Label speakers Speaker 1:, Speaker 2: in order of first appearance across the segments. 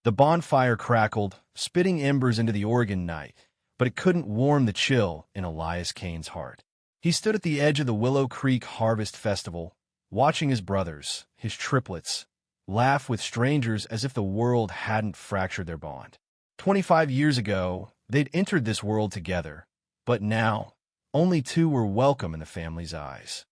Speaker 1: The bonfire crackled, spitting embers into the Oregon night, but it couldn't warm the chill in Elias Kane's heart. He stood at the edge of the Willow Creek Harvest Festival, watching his brothers, his triplets, laugh with strangers as if the world hadn't fractured their bond. 25 years ago, they'd entered this world together, but now, only two were welcome in the family's eyes.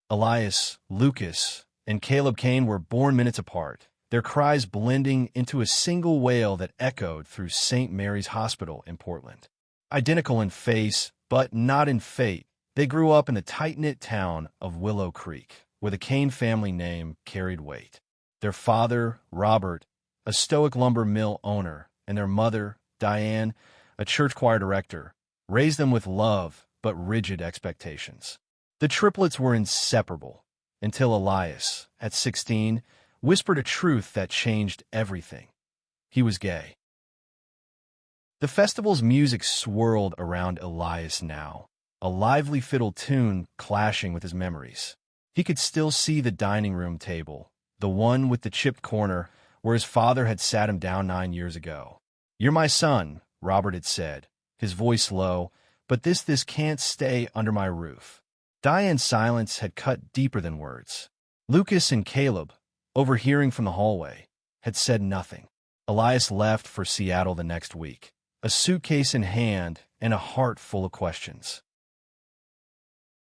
Speaker 1: Elias, Lucas, and Caleb Kane were born minutes apart, their cries blending into a single wail that echoed through St. Mary's Hospital in Portland. Identical in face, but not in fate, they grew up in the tight-knit town of Willow Creek, where the Kane family name carried weight. Their father, Robert, a stoic lumber mill owner, and their mother, Diane, a church choir director, raised them with love but rigid expectations. The triplets were inseparable, until Elias, at 16, whispered a truth that changed everything. He was gay. The festival's music swirled around Elias now, a lively fiddle tune clashing with his memories. He could still see the dining room table, the one with the chipped corner where his father had sat him down 9 years ago. "You're my son," Robert had said, his voice low, "but this can't stay under my roof." Diane's silence had cut deeper than words. Lucas and Caleb, overhearing from the hallway, had said nothing. Elias left for Seattle the next week, a suitcase in hand and a heart full of questions.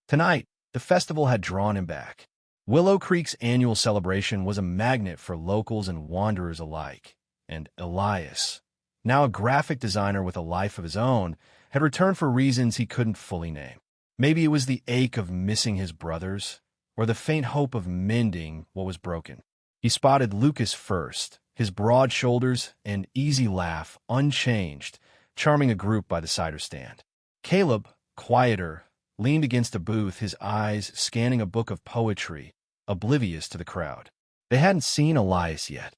Speaker 1: Tonight, the festival had drawn him back. Willow Creek's annual celebration was a magnet for locals and wanderers alike, and Elias, now a graphic designer with a life of his own, had returned for reasons he couldn't fully name. Maybe it was the ache of missing his brothers, or the faint hope of mending what was broken. He spotted Lucas first, his broad shoulders and easy laugh unchanged, charming a group by the cider stand. Caleb, quieter, leaned against a booth, his eyes scanning a book of poetry, oblivious to the crowd. They hadn't seen Elias yet.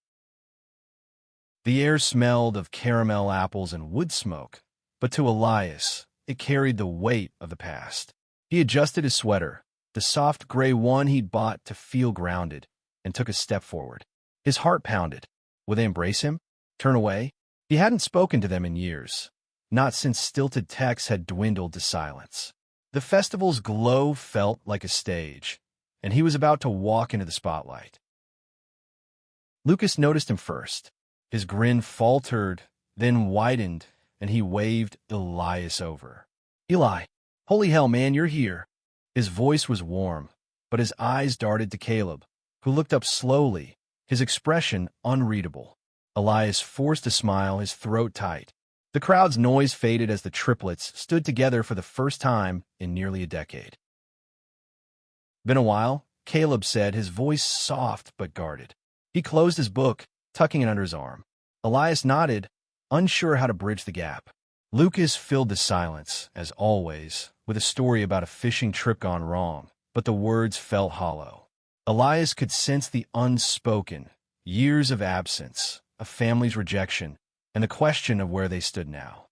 Speaker 1: The air smelled of caramel apples and wood smoke, but to Elias, it carried the weight of the past. He adjusted his sweater, the soft gray one he'd bought to feel grounded, and took a step forward. His heart pounded. Would they embrace him? Turn away? He hadn't spoken to them in years, not since stilted texts had dwindled to silence. The festival's glow felt like a stage, and he was about to walk into the spotlight. Lucas noticed him first. His grin faltered, then widened, and he waved Elias over. "Eli, holy hell, man, you're here." His voice was warm, but his eyes darted to Caleb, who looked up slowly, his expression unreadable. Elias forced a smile, his throat tight. The crowd's noise faded as the triplets stood together for the first time in nearly a decade. "Been a while," Caleb said, his voice soft but guarded. He closed his book, tucking it under his arm. Elias nodded, unsure how to bridge the gap. Lucas filled the silence, as always, with a story about a fishing trip gone wrong, but the words felt hollow. Elias could sense the unspoken, years of absence, a family's rejection, and the question of where they stood now.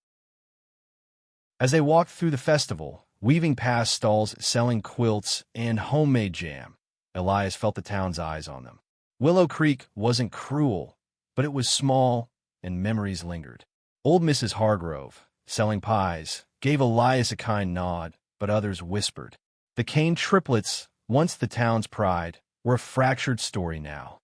Speaker 1: As they walked through the festival, weaving past stalls selling quilts and homemade jam, Elias felt the town's eyes on them. Willow Creek wasn't cruel, but it was small, and memories lingered. Old Mrs. Hargrove, selling pies, gave Elias a kind nod, but others whispered. The Kane triplets, once the town's pride, were a fractured story now.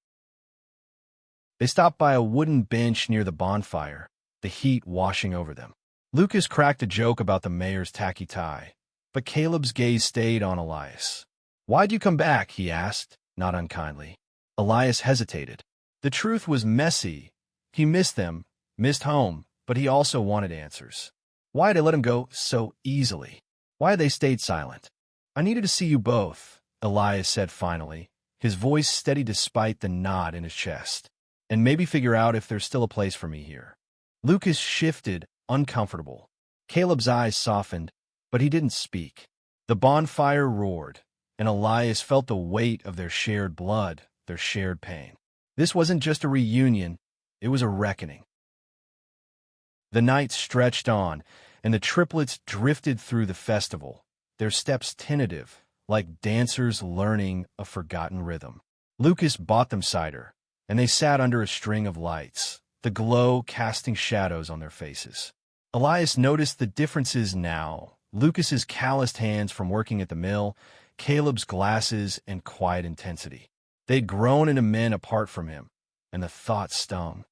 Speaker 1: They stopped by a wooden bench near the bonfire, the heat washing over them. Lucas cracked a joke about the mayor's tacky tie, but Caleb's gaze stayed on Elias. "Why'd you come back?" he asked, not unkindly. Elias hesitated. The truth was messy. He missed them, missed home, but he also wanted answers. Why had I let him go so easily? Why had they stayed silent? "I needed to see you both," Elias said finally, his voice steady despite the knot in his chest, "and maybe figure out if there's still a place for me here." Lucas shifted, uncomfortable. Caleb's eyes softened, but he didn't speak. The bonfire roared, and Elias felt the weight of their shared blood, their shared pain. This wasn't just a reunion, it was a reckoning. The night stretched on, and the triplets drifted through the festival, their steps tentative, like dancers learning a forgotten rhythm. Lucas bought them cider, and they sat under a string of lights, the glow casting shadows on their faces. Elias noticed the differences now: Lucas's calloused hands from working at the mill, Caleb's glasses and quiet intensity. They'd grown into men apart from him, and the thought stung.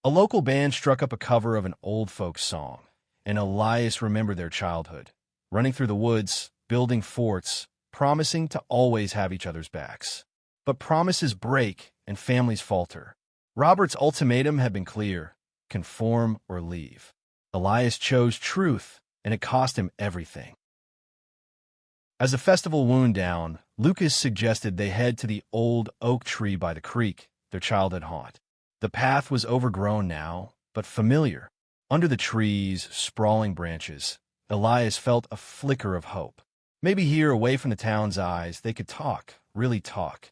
Speaker 1: A local band struck up a cover of an old folk song, and Elias remembered their childhood, running through the woods, building forts, promising to always have each other's backs. But promises break and families falter. Robert's ultimatum had been clear: conform or leave. Elias chose truth, and it cost him everything. As the festival wound down, Lucas suggested they head to the old oak tree by the creek, their childhood haunt. The path was overgrown now, but familiar. Under the trees' sprawling branches, Elias felt a flicker of hope. Maybe here, away from the town's eyes, they could talk, really talk.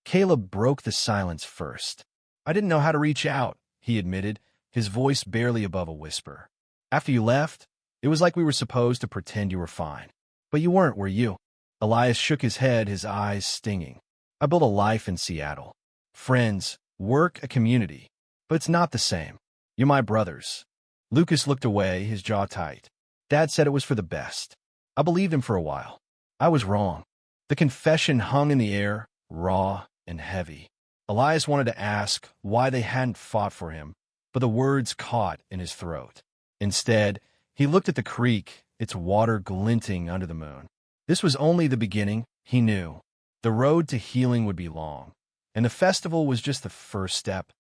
Speaker 1: Caleb broke the silence first. "I didn't know how to reach out," he admitted, his voice barely above a whisper. "After you left, it was like we were supposed to pretend you were fine. But you weren't, were you?" Elias shook his head, his eyes stinging. "I built a life in Seattle. Friends, work, a community. But it's not the same. You're my brothers." Lucas looked away, his jaw tight. "Dad said it was for the best. I believed him for a while. I was wrong." The confession hung in the air, raw and heavy. Elias wanted to ask why they hadn't fought for him, but the words caught in his throat. Instead, he looked at the creek, its water glinting under the moon. This was only the beginning, he knew. The road to healing would be long, and the festival was just the first step.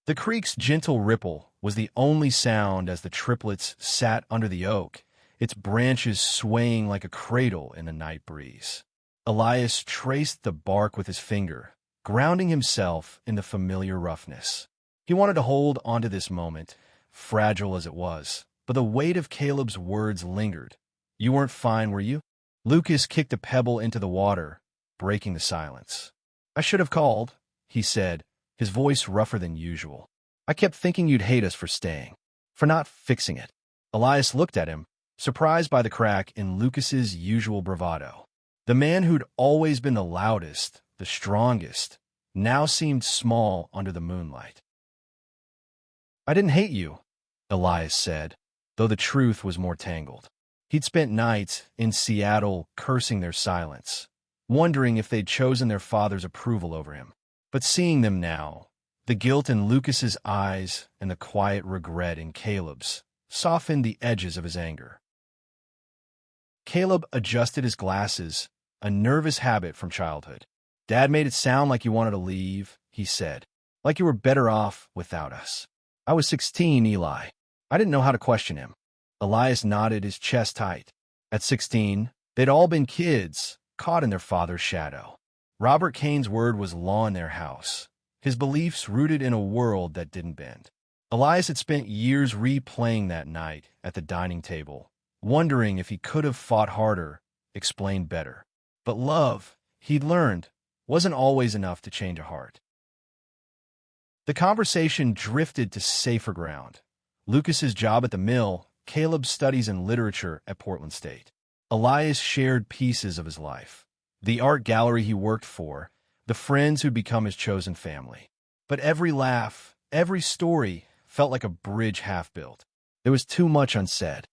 Speaker 1: The creek's gentle ripple was the only sound as the triplets sat under the oak, its branches swaying like a cradle in the night breeze. Elias traced the bark with his finger, grounding himself in the familiar roughness. He wanted to hold onto this moment, fragile as it was, but the weight of Caleb's words lingered. "You weren't fine, were you?" Lucas kicked a pebble into the water, breaking the silence. "I should have called," he said, his voice rougher than usual. "I kept thinking you'd hate us for staying, for not fixing it." Elias looked at him, surprised by the crack in Lucas's usual bravado. The man who'd always been the loudest, the strongest, now seemed small under the moonlight. "I didn't hate you," Elias said, though the truth was more tangled. He'd spent nights in Seattle cursing their silence, wondering if they'd chosen their father's approval over him. But seeing them now, the guilt in Lucas's eyes and the quiet regret in Caleb's, softened the edges of his anger. Caleb adjusted his glasses, a nervous habit from childhood. "Dad made it sound like you wanted to leave," he said, "like you were better off without us." "I was 16, Eli. I didn't know how to question him." Elias nodded, his chest tight. At 16, they'd all been kids, caught in their father's shadow. Robert Kane's word was law in their house, his beliefs rooted in a world that didn't bend. Elias had spent years replaying that night at the dining table, wondering if he could have fought harder, explained better. But love, he'd learned, wasn't always enough to change a heart. The conversation drifted to safer ground. Lucas's job at the mill, Caleb's studies in literature at Portland State. Elias shared pieces of his life. The art gallery he worked for, the friends who'd become his chosen family. But every laugh, every story felt like a bridge half built. There was too much unsaid.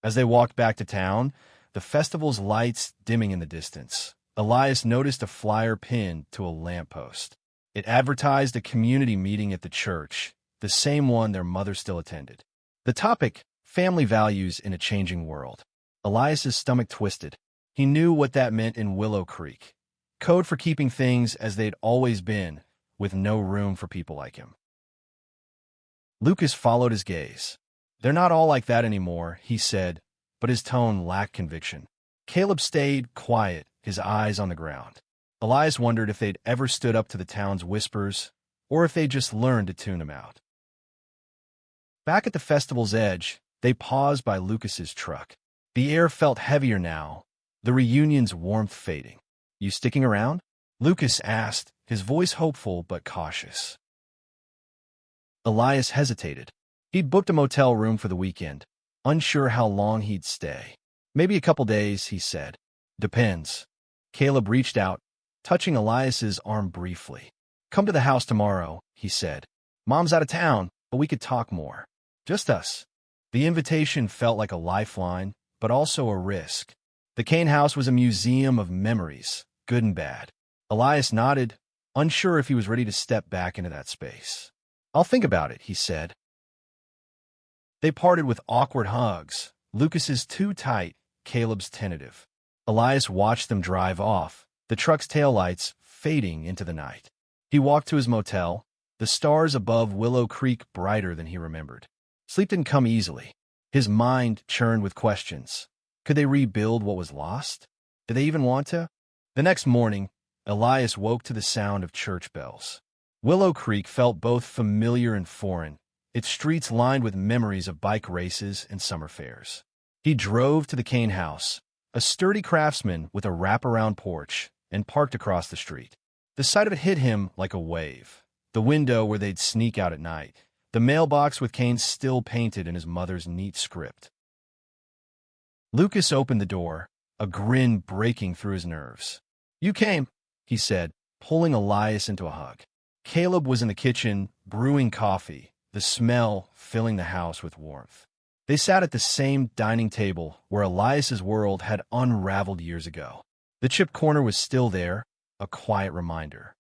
Speaker 1: As they walked back to town, the festival's lights dimming in the distance, Elias noticed a flyer pinned to a lamppost. It advertised a community meeting at the church, the same one their mother still attended. The topic, family values in a changing world. Elias's stomach twisted. He knew what that meant in Willow Creek. Code for keeping things as they'd always been, with no room for people like him. Lucas followed his gaze. "They're not all like that anymore," he said, but his tone lacked conviction. Caleb stayed quiet, his eyes on the ground. Elias wondered if they'd ever stood up to the town's whispers, or if they'd just learned to tune them out. Back at the festival's edge, they paused by Lucas's truck. The air felt heavier now, the reunion's warmth fading. "You sticking around?" Lucas asked, his voice hopeful but cautious. Elias hesitated. He'd booked a motel room for the weekend, unsure how long he'd stay. "Maybe a couple days," he said. "Depends." Caleb reached out, touching Elias's arm briefly. "Come to the house tomorrow," he said. "Mom's out of town, but we could talk more. Just us." The invitation felt like a lifeline, but also a risk. The Kane house was a museum of memories, good and bad. Elias nodded, unsure if he was ready to step back into that space. "I'll think about it," he said. They parted with awkward hugs, Lucas's too tight, Caleb's tentative. Elias watched them drive off, the truck's taillights fading into the night. He walked to his motel, the stars above Willow Creek brighter than he remembered. Sleep didn't come easily. His mind churned with questions. Could they rebuild what was lost? Did they even want to? The next morning, Elias woke to the sound of church bells. Willow Creek felt both familiar and foreign, its streets lined with memories of bike races and summer fairs. He drove to the Kane house, a sturdy craftsman with a wraparound porch, and parked across the street. The sight of it hit him like a wave. The window where they'd sneak out at night. The mailbox with Kane still painted in his mother's neat script. Lucas opened the door, a grin breaking through his nerves. "You came," he said, pulling Elias into a hug. Caleb was in the kitchen, brewing coffee, the smell filling the house with warmth. They sat at the same dining table where Elias's world had unraveled years ago. The chip corner was still there, a quiet reminder.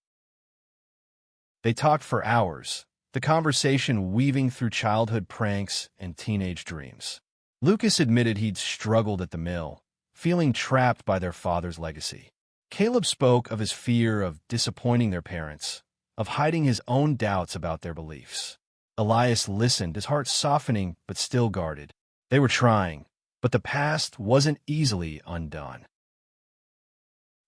Speaker 1: They talked for hours, the conversation weaving through childhood pranks and teenage dreams. Lucas admitted he'd struggled at the mill, feeling trapped by their father's legacy. Caleb spoke of his fear of disappointing their parents, of hiding his own doubts about their beliefs. Elias listened, his heart softening but still guarded. They were trying, but the past wasn't easily undone.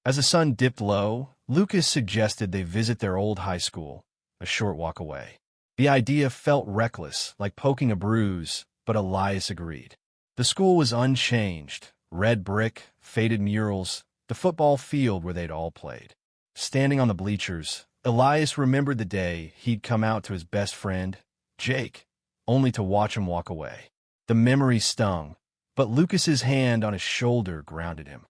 Speaker 1: As the sun dipped low, Lucas suggested they visit their old high school, a short walk away. The idea felt reckless, like poking a bruise, but Elias agreed. The school was unchanged, red brick, faded murals, the football field where they'd all played. Standing on the bleachers, Elias remembered the day he'd come out to his best friend, Jake, only to watch him walk away. The memory stung, but Lucas's hand on his shoulder grounded him.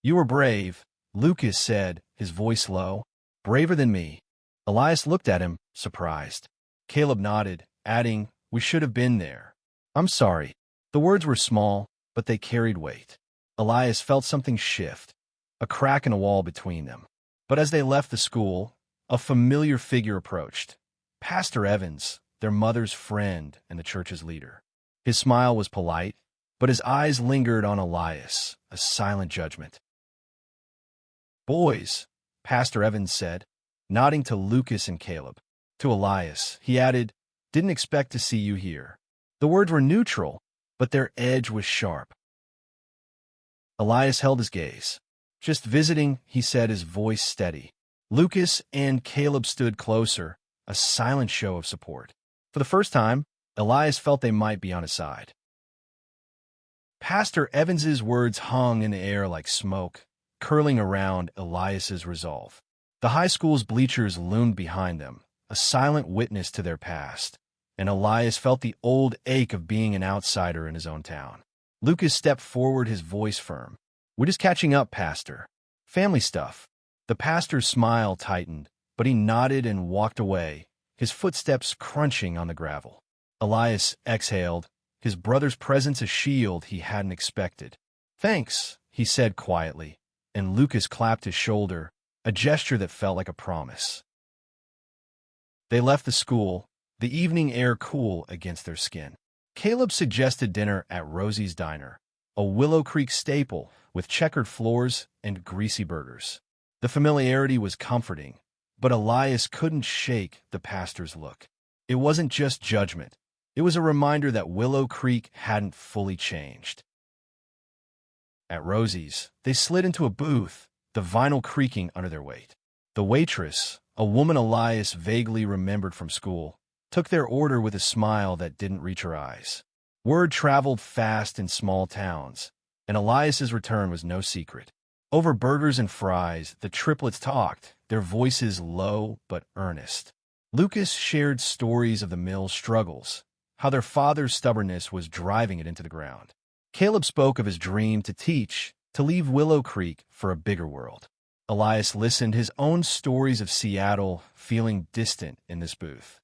Speaker 1: "You were brave," Lucas said, his voice low. "Braver than me." Elias looked at him, surprised. Caleb nodded, adding, "We should have been there." "I'm sorry." The words were small, but they carried weight. Elias felt something shift, a crack in a wall between them. But as they left the school, a familiar figure approached. Pastor Evans, their mother's friend and the church's leader. His smile was polite, but his eyes lingered on Elias, a silent judgment. "Boys," Pastor Evans said, nodding to Lucas and Caleb. To Elias, he added, "Didn't expect to see you here." The words were neutral, but their edge was sharp. Elias held his gaze. "Just visiting," he said, his voice steady. Lucas and Caleb stood closer, a silent show of support. For the first time, Elias felt they might be on his side. Pastor Evans's words hung in the air like smoke, curling around Elias's resolve. The high school's bleachers loomed behind them, a silent witness to their past, and Elias felt the old ache of being an outsider in his own town. Lucas stepped forward, his voice firm. "We're just catching up, Pastor. Family stuff." The pastor's smile tightened, but he nodded and walked away, his footsteps crunching on the gravel. Elias exhaled, his brother's presence a shield he hadn't expected. "Thanks," he said quietly, and Lucas clapped his shoulder, a gesture that felt like a promise. They left the school, the evening air cool against their skin. Caleb suggested dinner at Rosie's Diner, a Willow Creek staple with checkered floors and greasy burgers. The familiarity was comforting, but Elias couldn't shake the pastor's look. It wasn't just judgment. It was a reminder that Willow Creek hadn't fully changed. At Rosie's, they slid into a booth, the vinyl creaking under their weight. The waitress, a woman Elias vaguely remembered from school, took their order with a smile that didn't reach her eyes. Word traveled fast in small towns, and Elias's return was no secret. Over burgers and fries, the triplets talked, their voices low but earnest. Lucas shared stories of the mill's struggles, how their father's stubbornness was driving it into the ground. Caleb spoke of his dream to teach, to leave Willow Creek for a bigger world. Elias listened, his own stories of Seattle feeling distant in this booth.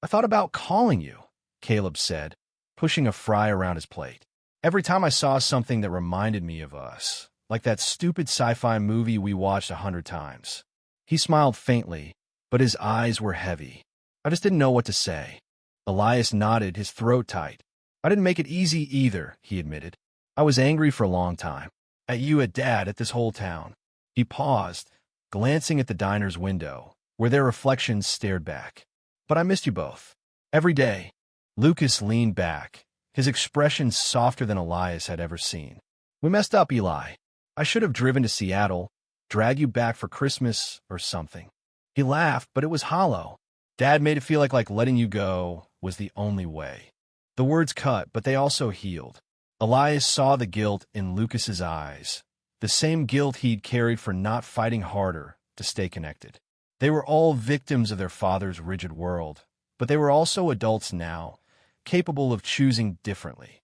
Speaker 1: "I thought about calling you," Caleb said, pushing a fry around his plate. "Every time I saw something that reminded me of us, like that stupid sci-fi movie we watched 100 times. He smiled faintly, but his eyes were heavy. I just didn't know what to say. Elias nodded, his throat tight. "I didn't make it easy either," he admitted. "I was angry for a long time. At you, at Dad, at this whole town." He paused, glancing at the diner's window, where their reflections stared back. "But I missed you both. Every day." Lucas leaned back, his expression softer than Elias had ever seen. "We messed up, Eli. I should have driven to Seattle, drag you back for Christmas or something." He laughed, but it was hollow. Dad made it feel like letting you go was the only way. The words cut, but they also healed. Elias saw the guilt in Lucas's eyes, the same guilt he'd carried for not fighting harder to stay connected. They were all victims of their father's rigid world, but they were also adults now, capable of choosing differently.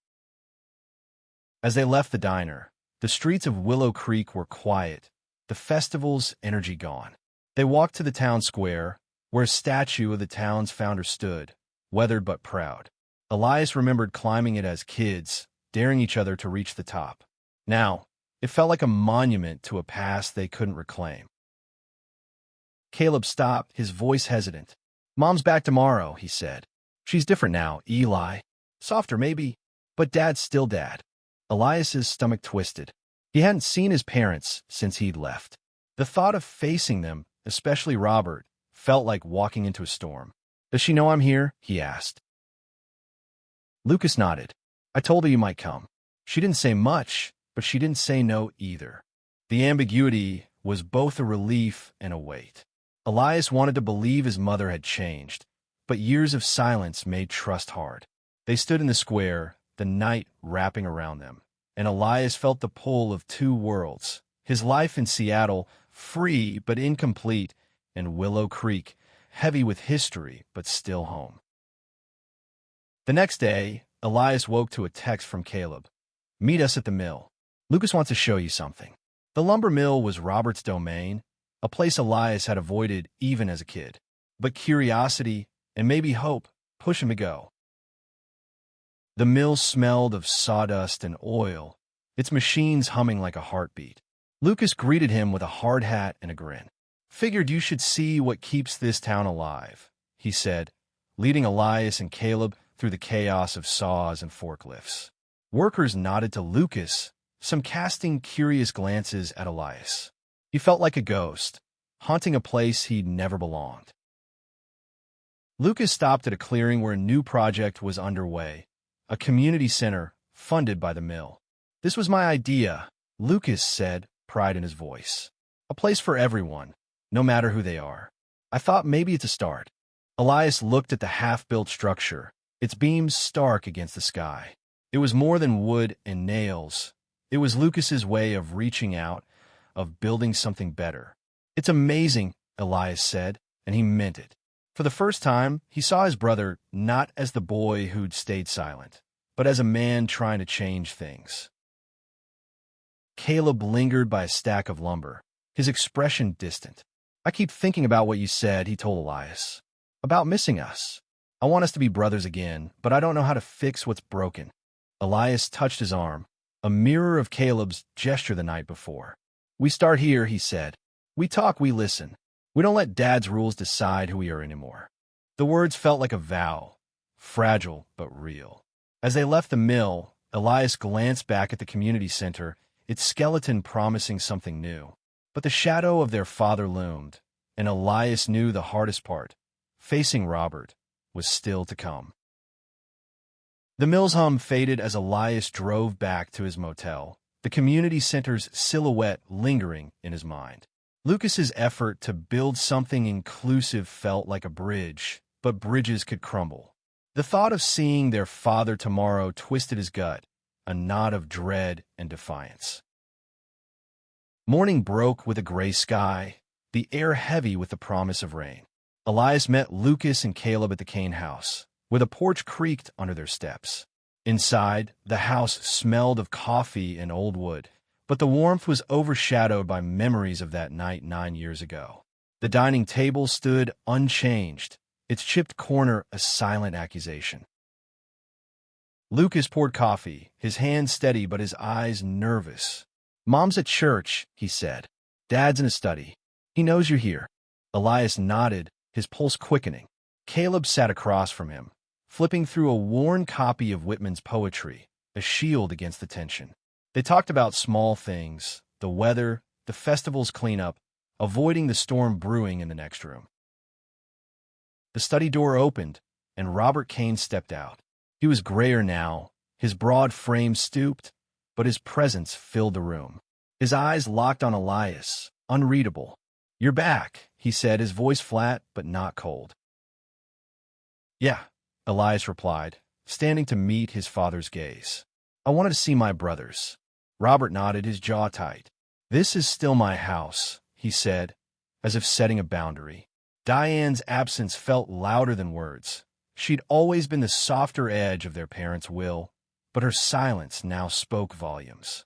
Speaker 1: As they left the diner, the streets of Willow Creek were quiet, the festival's energy gone. They walked to the town square, where a statue of the town's founder stood, weathered but proud. Elias remembered climbing it as kids, daring each other to reach the top. Now, it felt like a monument to a past they couldn't reclaim. Caleb stopped, his voice hesitant. "Mom's back tomorrow," he said. "She's different now, Eli. Softer, maybe, but Dad's still Dad." Elias's stomach twisted. He hadn't seen his parents since he'd left. The thought of facing them, especially Robert, felt like walking into a storm. "Does she know I'm here?" he asked. Lucas nodded. "I told her you might come." She didn't say much, but she didn't say no either. The ambiguity was both a relief and a weight. Elias wanted to believe his mother had changed, but years of silence made trust hard. They stood in the square, the night wrapping around them, and Elias felt the pull of two worlds. His life in Seattle, free but incomplete, and Willow Creek, heavy with history but still home. The next day, Elias woke to a text from Caleb. "Meet us at the mill. Lucas wants to show you something." The lumber mill was Robert's domain, a place Elias had avoided even as a kid. But curiosity, and maybe hope, pushed him to go. The mill smelled of sawdust and oil, its machines humming like a heartbeat. Lucas greeted him with a hard hat and a grin. "Figured you should see what keeps this town alive," he said, leading Elias and Caleb through the chaos of saws and forklifts. Workers nodded to Lucas, some casting curious glances at Elias. He felt like a ghost, haunting a place he'd never belonged. Lucas stopped at a clearing where a new project was underway, a community center funded by the mill. "This was my idea," Lucas said, pride in his voice. "A place for everyone, no matter who they are. I thought maybe it's a start." Elias looked at the half-built structure, its beams stark against the sky. It was more than wood and nails. It was Lucas's way of reaching out, of building something better. "It's amazing," Elias said, and he meant it. For the first time, he saw his brother not as the boy who'd stayed silent, but as a man trying to change things. Caleb lingered by a stack of lumber, his expression distant. "I keep thinking about what you said," he told Elias. "About missing us. I want us to be brothers again, but I don't know how to fix what's broken." Elias touched his arm, a mirror of Caleb's gesture the night before. "We start here," he said. "We talk, we listen. We don't let Dad's rules decide who we are anymore." The words felt like a vow, fragile but real. As they left the mill, Elias glanced back at the community center, its skeleton promising something new. But the shadow of their father loomed, and Elias knew the hardest part, facing Robert, was still to come. The mill's hum faded as Elias drove back to his motel, the community center's silhouette lingering in his mind. Lucas's effort to build something inclusive felt like a bridge, but bridges could crumble. The thought of seeing their father tomorrow twisted his gut, a knot of dread and defiance. Morning broke with a gray sky, the air heavy with the promise of rain. Elias met Lucas and Caleb at the Kane house, where the porch creaked under their steps. Inside, the house smelled of coffee and old wood, but the warmth was overshadowed by memories of that night 9 years ago. The dining table stood unchanged, its chipped corner a silent accusation. Lucas poured coffee, his hands steady but his eyes nervous. "Mom's at church," he said. "Dad's in a study. He knows you're here." Elias nodded, his pulse quickening. Caleb sat across from him, flipping through a worn copy of Whitman's poetry, a shield against the tension. They talked about small things, the weather, the festival's cleanup, avoiding the storm brewing in the next room. The study door opened, and Robert Kane stepped out. He was grayer now, his broad frame stooped, but his presence filled the room. His eyes locked on Elias, unreadable. "You're back," he said, his voice flat but not cold. "Yeah," Elias replied, standing to meet his father's gaze. "I wanted to see my brothers." Robert nodded, his jaw tight. "This is still my house," he said, as if setting a boundary. Diane's absence felt louder than words. She'd always been the softer edge of their parents' will, but her silence now spoke volumes.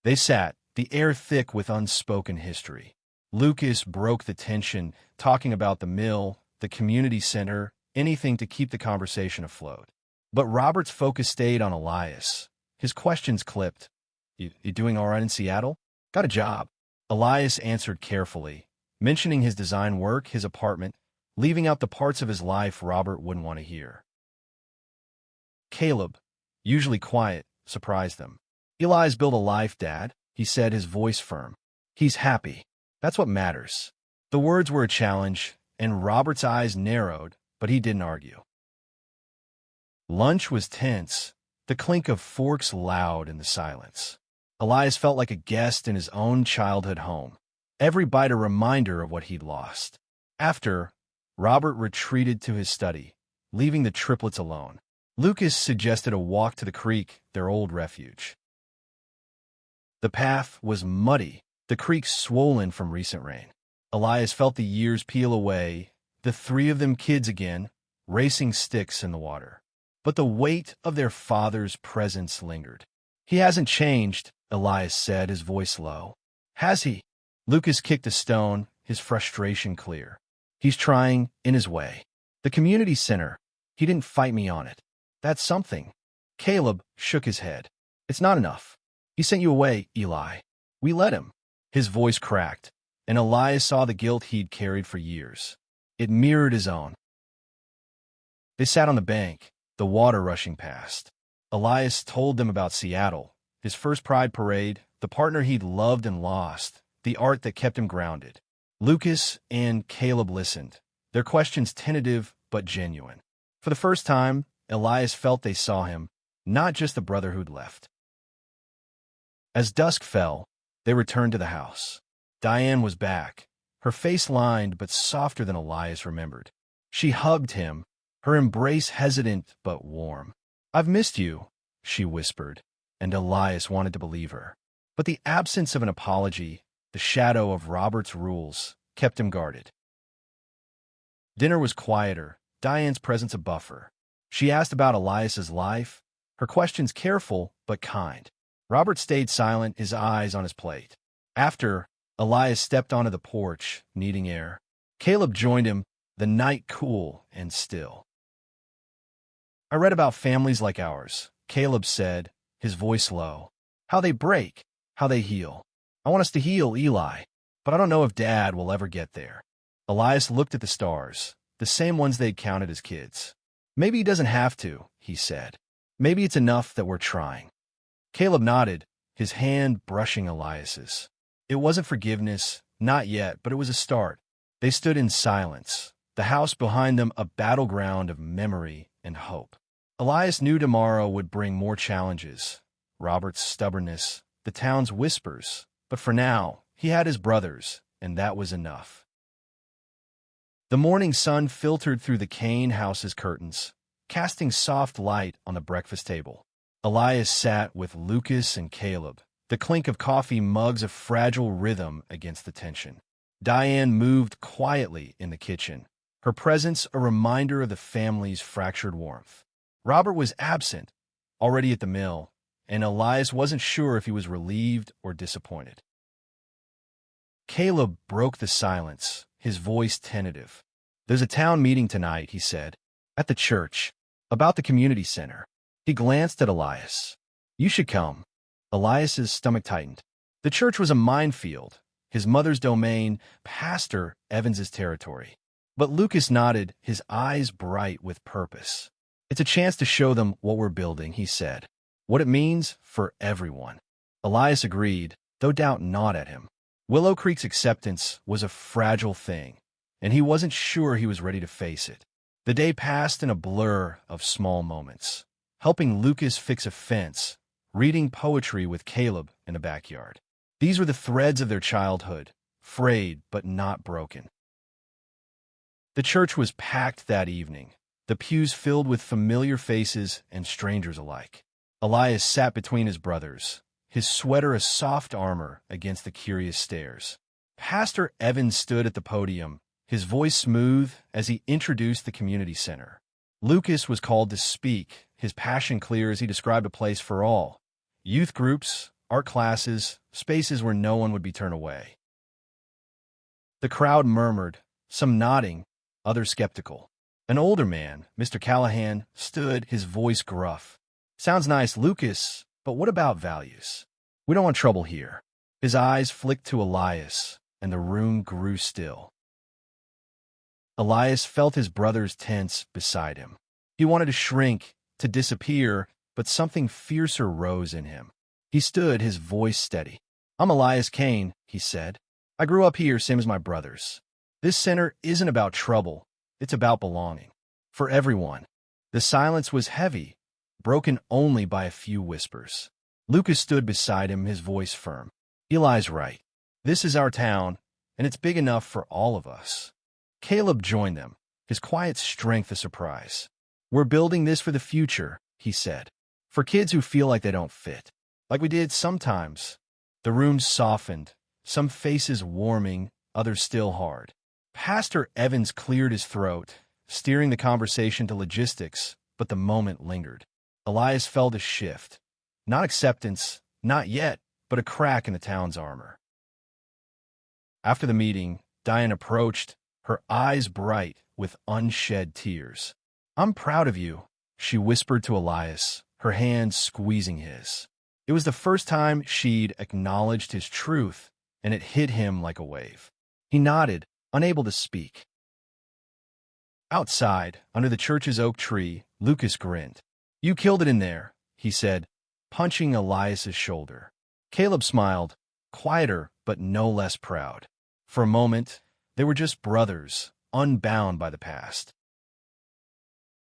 Speaker 1: They sat, the air thick with unspoken history. Lucas broke the tension, talking about the mill, the community center, anything to keep the conversation afloat. But Robert's focus stayed on Elias. His questions clipped. You doing all right in Seattle? Got a job." Elias answered carefully, mentioning his design work, his apartment, leaving out the parts of his life Robert wouldn't want to hear. Caleb, usually quiet, surprised them. "Eli's built a life, Dad," he said, his voice firm. "He's happy. That's what matters." The words were a challenge, and Robert's eyes narrowed, but he didn't argue. Lunch was tense, the clink of forks loud in the silence. Elias felt like a guest in his own childhood home, every bite a reminder of what he'd lost. After, Robert retreated to his study, leaving the triplets alone. Lucas suggested a walk to the creek, their old refuge. The path was muddy, the creek swollen from recent rain. Elias felt the years peel away, the three of them kids again, racing sticks in the water. But the weight of their father's presence lingered. "He hasn't changed," Elias said, his voice low. "Has he?" Lucas kicked a stone, his frustration clear. "He's trying, in his way. The community center, he didn't fight me on it. That's something." Caleb shook his head. "It's not enough. He sent you away, Eli. We let him." His voice cracked, and Elias saw the guilt he'd carried for years. It mirrored his own. They sat on the bank, the water rushing past. Elias told them about Seattle, his first Pride parade, the partner he'd loved and lost, the art that kept him grounded. Lucas and Caleb listened, their questions tentative but genuine. For the first time, Elias felt they saw him, not just the brother who'd left. As dusk fell, they returned to the house. Diane was back, her face lined but softer than Elias remembered. She hugged him, her embrace hesitant but warm. "I've missed you," she whispered, and Elias wanted to believe her. But the absence of an apology, the shadow of Robert's rules, kept him guarded. Dinner was quieter, Diane's presence a buffer. She asked about Elias's life, her questions careful but kind. Robert stayed silent, his eyes on his plate. After, Elias stepped onto the porch, needing air. Caleb joined him, the night cool and still. "I read about families like ours," Caleb said, his voice low. "How they break, how they heal. I want us to heal, Eli, but I don't know if Dad will ever get there." Elias looked at the stars, the same ones they'd counted as kids. "Maybe he doesn't have to," he said. "Maybe it's enough that we're trying." Caleb nodded, his hand brushing Elias's. It wasn't forgiveness, not yet, but it was a start. They stood in silence, the house behind them a battleground of memory and hope. Elias knew tomorrow would bring more challenges, Robert's stubbornness, the town's whispers, but for now, he had his brothers, and that was enough. The morning sun filtered through the Kane house's curtains, casting soft light on the breakfast table. Elias sat with Lucas and Caleb, the clink of coffee mugs a fragile rhythm against the tension. Diane moved quietly in the kitchen, her presence a reminder of the family's fractured warmth. Robert was absent, already at the mill, and Elias wasn't sure if he was relieved or disappointed. Caleb broke the silence, his voice tentative. "There's a town meeting tonight," he said, "at the church, about the community center." He glanced at Elias. "You should come." Elias's stomach tightened. The church was a minefield, his mother's domain, Pastor Evans's territory. But Lucas nodded, his eyes bright with purpose. "It's a chance to show them what we're building," he said. "What it means for everyone." Elias agreed, though doubt gnawed at him. Willow Creek's acceptance was a fragile thing, and he wasn't sure he was ready to face it. The day passed in a blur of small moments, helping Lucas fix a fence, reading poetry with Caleb in the backyard. These were the threads of their childhood, frayed but not broken. The church was packed that evening, the pews filled with familiar faces and strangers alike. Elias sat between his brothers, his sweater a soft armor against the curious stares. Pastor Evans stood at the podium, his voice smooth as he introduced the community center. Lucas was called to speak, his passion clear as he described a place for all. Youth groups, art classes, spaces where no one would be turned away. The crowd murmured, some nodding, others skeptical. An older man, Mr. Callahan, stood, his voice gruff. "Sounds nice, Lucas, but what about values? We don't want trouble here." His eyes flicked to Elias, and the room grew still. Elias felt his brothers tense beside him. He wanted to shrink, to disappear, but something fiercer rose in him. He stood, his voice steady. "I'm Elias Kane," he said. "I grew up here, same as my brothers. This center isn't about trouble, it's about belonging. For everyone." The silence was heavy, broken only by a few whispers. Lucas stood beside him, his voice firm. "Eli's right. This is our town, and it's big enough for all of us." Caleb joined them, his quiet strength a surprise. "We're building this for the future," he said. "For kids who feel like they don't fit. Like we did sometimes." The room softened, some faces warming, others still hard. Pastor Evans cleared his throat, steering the conversation to logistics, but the moment lingered. Elias felt a shift. Not acceptance, not yet, but a crack in the town's armor. After the meeting, Diane approached, her eyes bright with unshed tears. "I'm proud of you," she whispered to Elias, her hand squeezing his. It was the first time she'd acknowledged his truth, and it hit him like a wave. He nodded, unable to speak. Outside, under the church's oak tree, Lucas grinned. "You killed it in there," he said, punching Elias's shoulder. Caleb smiled, quieter but no less proud. For a moment, they were just brothers, unbound by the past.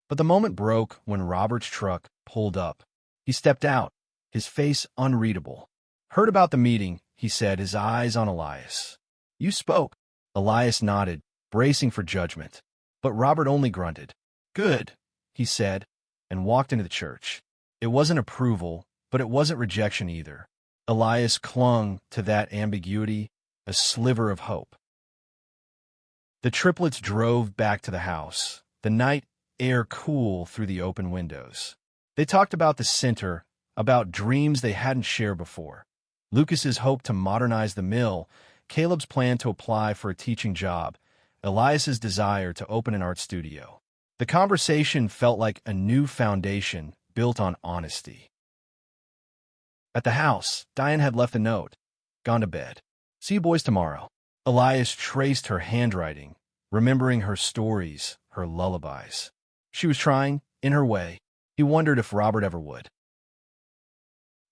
Speaker 1: But the moment broke when Robert's truck pulled up. He stepped out, his face unreadable. "Heard about the meeting," he said, his eyes on Elias. "You spoke." Elias nodded, bracing for judgment. But Robert only grunted. "Good," he said, and walked into the church. It wasn't approval, but it wasn't rejection either. Elias clung to that ambiguity, a sliver of hope. The triplets drove back to the house, the night air cool through the open windows. They talked about the center, about dreams they hadn't shared before. Lucas's hope to modernize the mill, Caleb's plan to apply for a teaching job, Elias's desire to open an art studio. The conversation felt like a new foundation built on honesty. At the house, Diane had left a note. "Gone to bed. See you boys tomorrow." Elias traced her handwriting, remembering her stories, her lullabies. She was trying, in her way. He wondered if Robert ever would.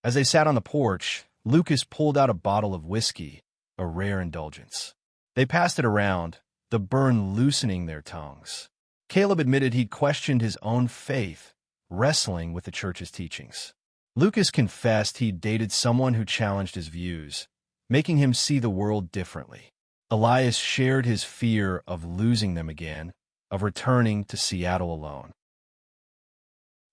Speaker 1: As they sat on the porch, Lucas pulled out a bottle of whiskey, a rare indulgence. They passed it around, the burn loosening their tongues. Caleb admitted he'd questioned his own faith, wrestling with the church's teachings. Lucas confessed he'd dated someone who challenged his views, making him see the world differently. Elias shared his fear of losing them again, of returning to Seattle alone.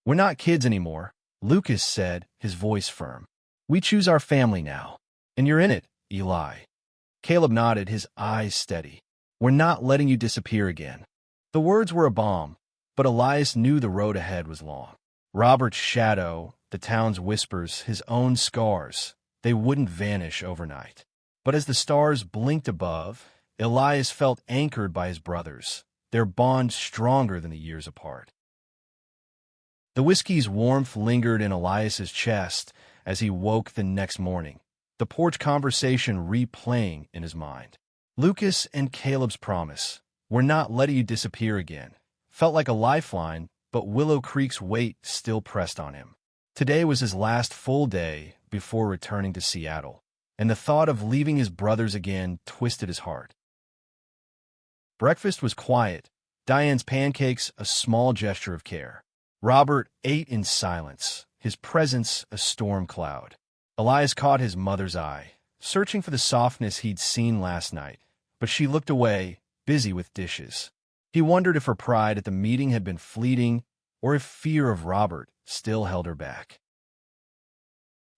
Speaker 1: "We're not kids anymore," Lucas said, his voice firm. "We choose our family now. And you're in it, Eli." Caleb nodded, his eyes steady. "We're not letting you disappear again." The words were a bomb, but Elias knew the road ahead was long. Robert's shadow, the town's whispers, his own scars, they wouldn't vanish overnight. But as the stars blinked above, Elias felt anchored by his brothers, their bond stronger than the years apart. The whiskey's warmth lingered in Elias's chest as he woke the next morning, the porch conversation replaying in his mind. Lucas and Caleb's promise, "We're not letting you disappear again," felt like a lifeline, but Willow Creek's weight still pressed on him. Today was his last full day before returning to Seattle, and the thought of leaving his brothers again twisted his heart. Breakfast was quiet, Diane's pancakes a small gesture of care. Robert ate in silence, his presence a storm cloud. Elias caught his mother's eye, searching for the softness he'd seen last night, but she looked away, busy with dishes. He wondered if her pride at the meeting had been fleeting, or if fear of Robert still held her back.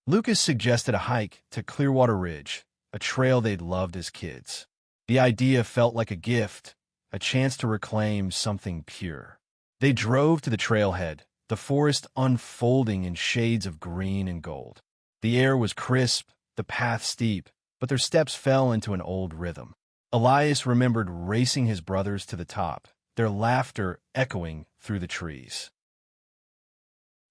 Speaker 1: Lucas suggested a hike to Clearwater Ridge, a trail they'd loved as kids. The idea felt like a gift, a chance to reclaim something pure. They drove to the trailhead, the forest unfolding in shades of green and gold. The air was crisp, the path steep, but their steps fell into an old rhythm. Elias remembered racing his brothers to the top, their laughter echoing through the trees.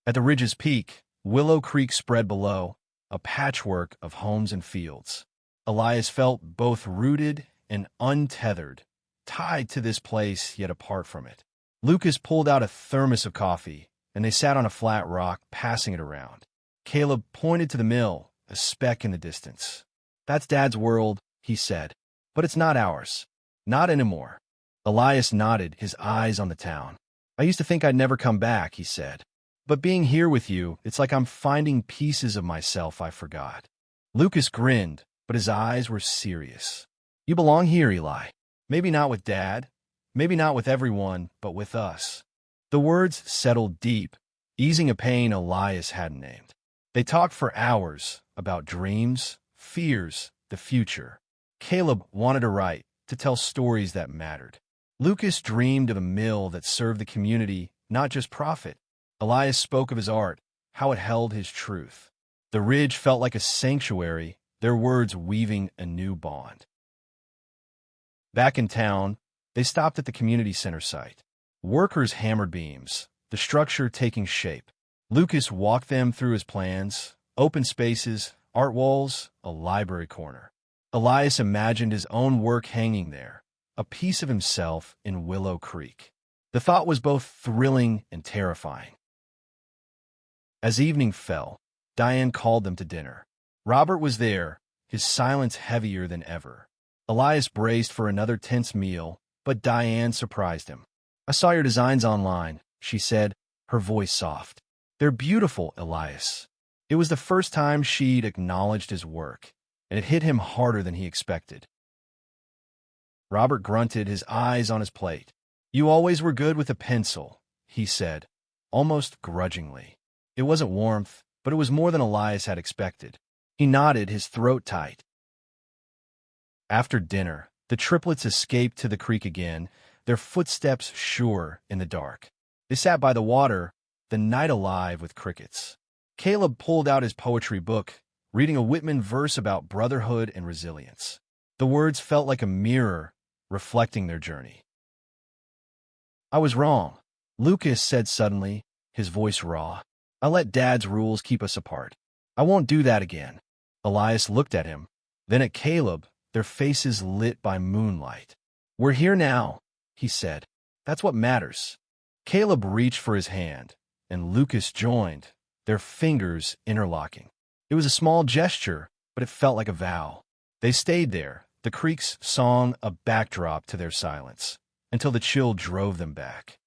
Speaker 1: At the ridge's peak, Willow Creek spread below, a patchwork of homes and fields. Elias felt both rooted and untethered, tied to this place yet apart from it. Lucas pulled out a thermos of coffee, and they sat on a flat rock, passing it around. Caleb pointed to the mill, a speck in the distance. "That's Dad's world," he said, "but it's not ours. Not anymore." Elias nodded, his eyes on the town. "I used to think I'd never come back," he said. "But being here with you, it's like I'm finding pieces of myself I forgot." Lucas grinned, but his eyes were serious. "You belong here, Eli. Maybe not with Dad, maybe not with everyone, but with us." The words settled deep, easing a pain Elias hadn't named. They talked for hours about dreams, fears, the future. Caleb wanted to write, to tell stories that mattered. Lucas dreamed of a mill that served the community, not just profit. Elias spoke of his art, how it held his truth. The ridge felt like a sanctuary, their words weaving a new bond. Back in town, they stopped at the community center site. Workers hammered beams, the structure taking shape. Lucas walked them through his plans: open spaces, art walls, a library corner. Elias imagined his own work hanging there, a piece of himself in Willow Creek. The thought was both thrilling and terrifying. As evening fell, Diane called them to dinner. Robert was there, his silence heavier than ever. Elias braced for another tense meal, but Diane surprised him. "I saw your designs online," she said, her voice soft. "They're beautiful, Elias." It was the first time she'd acknowledged his work, and it hit him harder than he expected. Robert grunted, his eyes on his plate. "You always were good with a pencil," he said, almost grudgingly. It wasn't warmth, but it was more than Elias had expected. He nodded, his throat tight. After dinner, the triplets escaped to the creek again, their footsteps sure in the dark. They sat by the water, the night alive with crickets. Caleb pulled out his poetry book, reading a Whitman verse about brotherhood and resilience. The words felt like a mirror, reflecting their journey. "I was wrong," Lucas said suddenly, his voice raw. "I let Dad's rules keep us apart. I won't do that again." Elias looked at him, then at Caleb, their faces lit by moonlight. "We're here now," he said. "That's what matters." Caleb reached for his hand, and Lucas joined, their fingers interlocking. It was a small gesture, but it felt like a vow. They stayed there, the creek's song a backdrop to their silence, until the chill drove them back.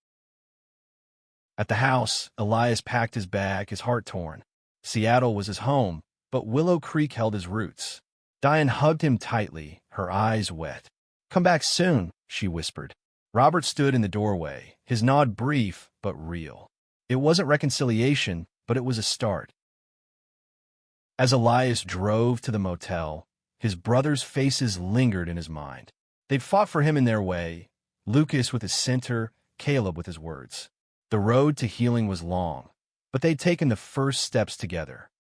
Speaker 1: At the house, Elias packed his bag, his heart torn. Seattle was his home, but Willow Creek held his roots. Diane hugged him tightly, her eyes wet. "Come back soon," she whispered. Robert stood in the doorway, his nod brief but real. It wasn't reconciliation, but it was a start. As Elias drove to the motel, his brothers' faces lingered in his mind. They'd fought for him in their way, Lucas with his center, Caleb with his words. The road to healing was long, but they'd taken the first steps together.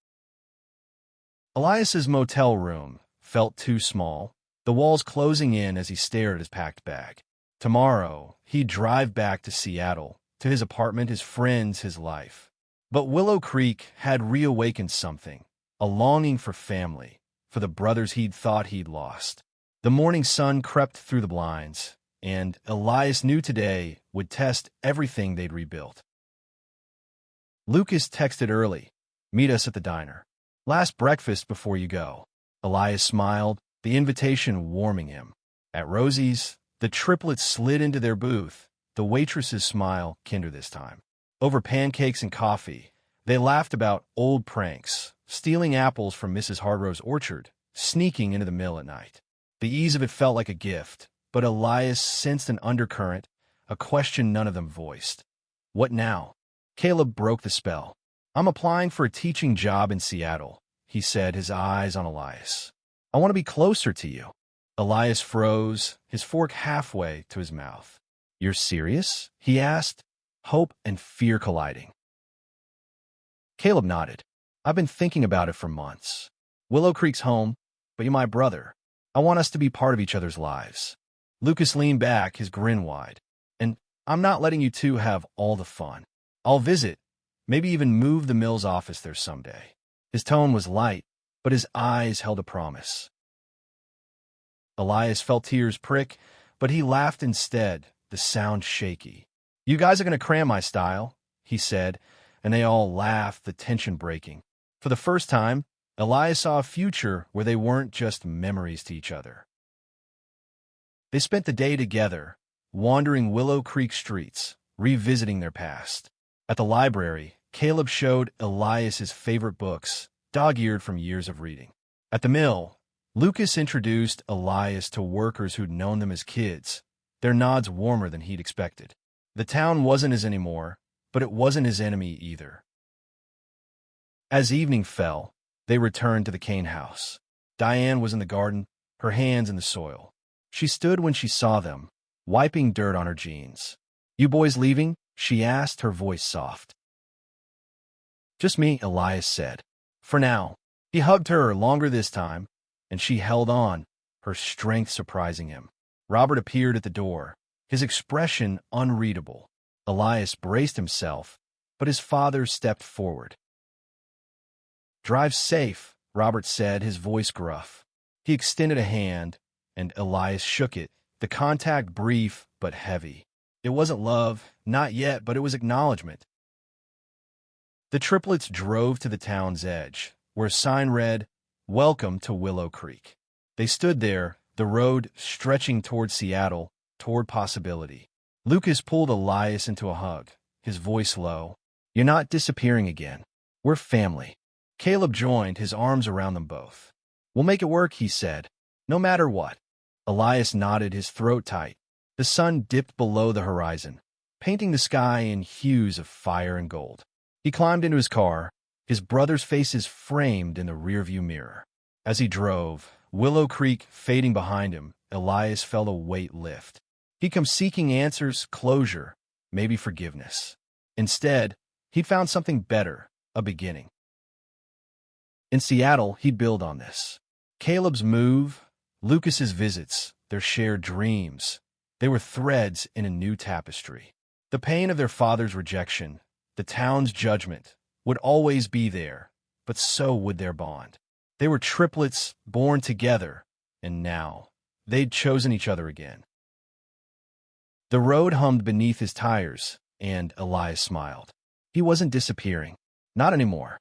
Speaker 1: Elias's motel room felt too small, the walls closing in as he stared at his packed bag. Tomorrow, he'd drive back to Seattle, to his apartment, his friends, his life. But Willow Creek had reawakened something, a longing for family, for the brothers he'd thought he'd lost. The morning sun crept through the blinds, and Elias knew today would test everything they'd rebuilt. Lucas texted early, "Meet us at the diner. Last breakfast before you go." Elias smiled, the invitation warming him. At Rosie's, the triplets slid into their booth, the waitress's smile kinder this time. Over pancakes and coffee, they laughed about old pranks, stealing apples from Mrs. Hardro's orchard, sneaking into the mill at night. The ease of it felt like a gift, but Elias sensed an undercurrent, a question none of them voiced. "What now?" Caleb broke the spell. "I'm applying for a teaching job in Seattle," he said, his eyes on Elias. "I want to be closer to you." Elias froze, his fork halfway to his mouth. "You're serious?" he asked, hope and fear colliding. Caleb nodded. "I've been thinking about it for months. Willow Creek's home, but you're my brother. I want us to be part of each other's lives." Lucas leaned back, his grin wide. "And I'm not letting you two have all the fun. I'll visit, maybe even move the mill's office there someday." His tone was light, but his eyes held a promise. Elias felt tears prick, but he laughed instead, the sound shaky. "You guys are going to cram my style," he said, and they all laughed, the tension breaking. For the first time, Elias saw a future where they weren't just memories to each other. They spent the day together, wandering Willow Creek streets, revisiting their past. At the library, Caleb showed Elias his favorite books, dog-eared from years of reading. At the mill, Lucas introduced Elias to workers who'd known them as kids, their nods warmer than he'd expected. The town wasn't his anymore, but it wasn't his enemy either. As evening fell, they returned to the cane house. Diane was in the garden, her hands in the soil. She stood when she saw them, wiping dirt on her jeans. "You boys leaving?" she asked, her voice soft. "Just me," Elias said. "For now." He hugged her longer this time, and she held on, her strength surprising him. Robert appeared at the door, his expression unreadable. Elias braced himself, but his father stepped forward. "Drive safe," Robert said, his voice gruff. He extended a hand, and Elias shook it, the contact brief but heavy. It wasn't love, not yet, but it was acknowledgement. The triplets drove to the town's edge, where a sign read, "Welcome to Willow Creek." They stood there, the road stretching toward Seattle, toward possibility. Lucas pulled Elias into a hug, his voice low. "You're not disappearing again. We're family." Caleb joined, his arms around them both. "We'll make it work," he said, "no matter what." Elias nodded, his throat tight. The sun dipped below the horizon, painting the sky in hues of fire and gold. He climbed into his car, his brothers' faces framed in the rearview mirror. As he drove, Willow Creek fading behind him, Elias felt a weight lift. He'd come seeking answers, closure, maybe forgiveness. Instead, he'd found something better, a beginning. In Seattle, he'd build on this. Caleb's move, Lucas's visits, their shared dreams, they were threads in a new tapestry. The pain of their father's rejection, the town's judgment, would always be there, but so would their bond. They were triplets born together, and now they'd chosen each other again. The road hummed beneath his tires, and Elias smiled. He wasn't disappearing. Not anymore.